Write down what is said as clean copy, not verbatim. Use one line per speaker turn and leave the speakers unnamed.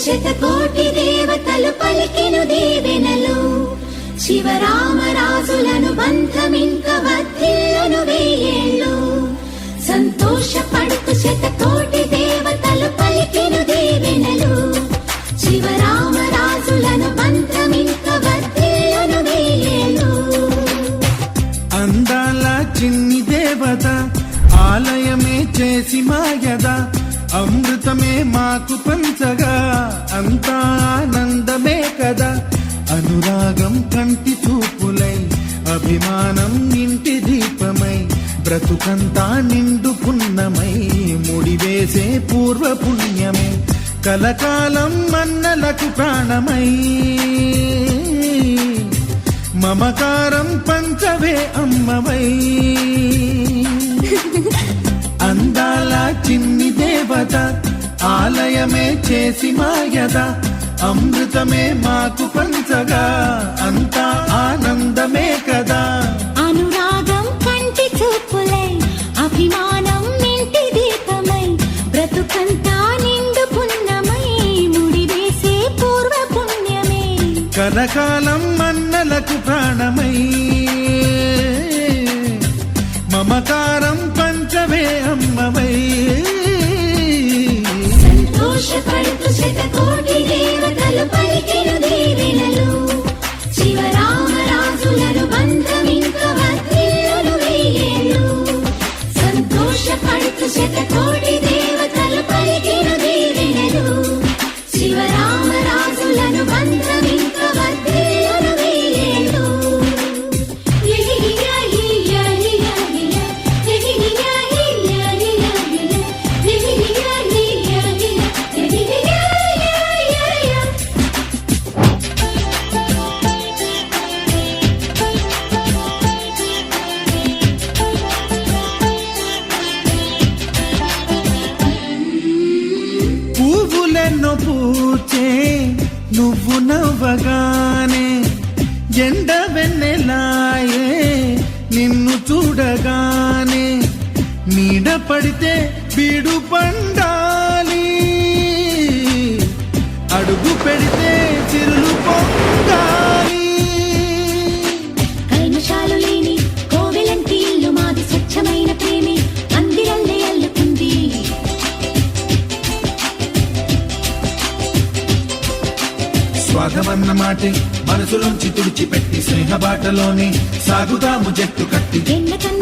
శతకోటి దేవతలు పలికెను దీవెనలు శివరామరాజులను బంధమింక వర్ధిల్లును వెయ్యేళ్ళు సంతోషపడుతూ శతకోటి దేవతలు పలికెను దీవెనలు శివరామరాజులను బంధమింక వర్ధిల్లును వెయ్యేళ్ళు.
అందాల చిన్ని దేవత ఆలయమే చేసి మాయద అమృతమే మాకు పంచగా అంతా ఆనందమే కదా. అనురాగం కంటి చూపులై అభిమానం ఇంటి దీపమై బ్రతుకంతా నిండు పున్నమై ముడివేసే పూర్వ పుణ్యమే కలకాలం మన్నలకు ప్రాణమై మమకారం పంచవే అమ్మవై. అందాల చిన్ని దేవత ఆలయమే చేసి మాయద అమృతమే మాకు పంచగా అంతా ఆనందమే కదా.
అనురాగం కంటి చూపులై అభిమానం ఇంటి దీపమై బ్రతుకంతా నిండు పున్నమై ముడివేసే పూర్వ పుణ్యమే
కలకాలం మన్నలకు ప్రాణమై మమకారం పంచవే అమ్మవై.
సంతోషపడుతూ శతకోటి దేవతలు పలికెను దీవెనలు శివరామరాజులను బంధమింక వర్ధిల్లును వెయ్యేళ్ళు సంతోషపడుతూ శతకోటి దేవతలు పలికెను దీవెనలు శివరామరాజులను బంధమింక వర్ధిల్లును వెయ్యేళ్ళు.
పువ్వులెన్నో పూచే నువ్వు నవ్వగానే ఎండ వెన్నెలాయే నిన్ను చూడగానే నీడ పడితే బీడు పండాలి అడుగు పెడితే చిరులు పొంగాలి.
కల్మషాలు లేని కోవెలంటి ఇల్లు మాది స్వచ్ఛమైన ప్రేమి అందిరల్లే అల్లుకుంది
స్వాగమన్న మాటే మనసులోంచి తుడిచిపెట్టి స్నేహ బాటలోనే సాగుతాము జట్టు కట్టి
ఎన్నకన్న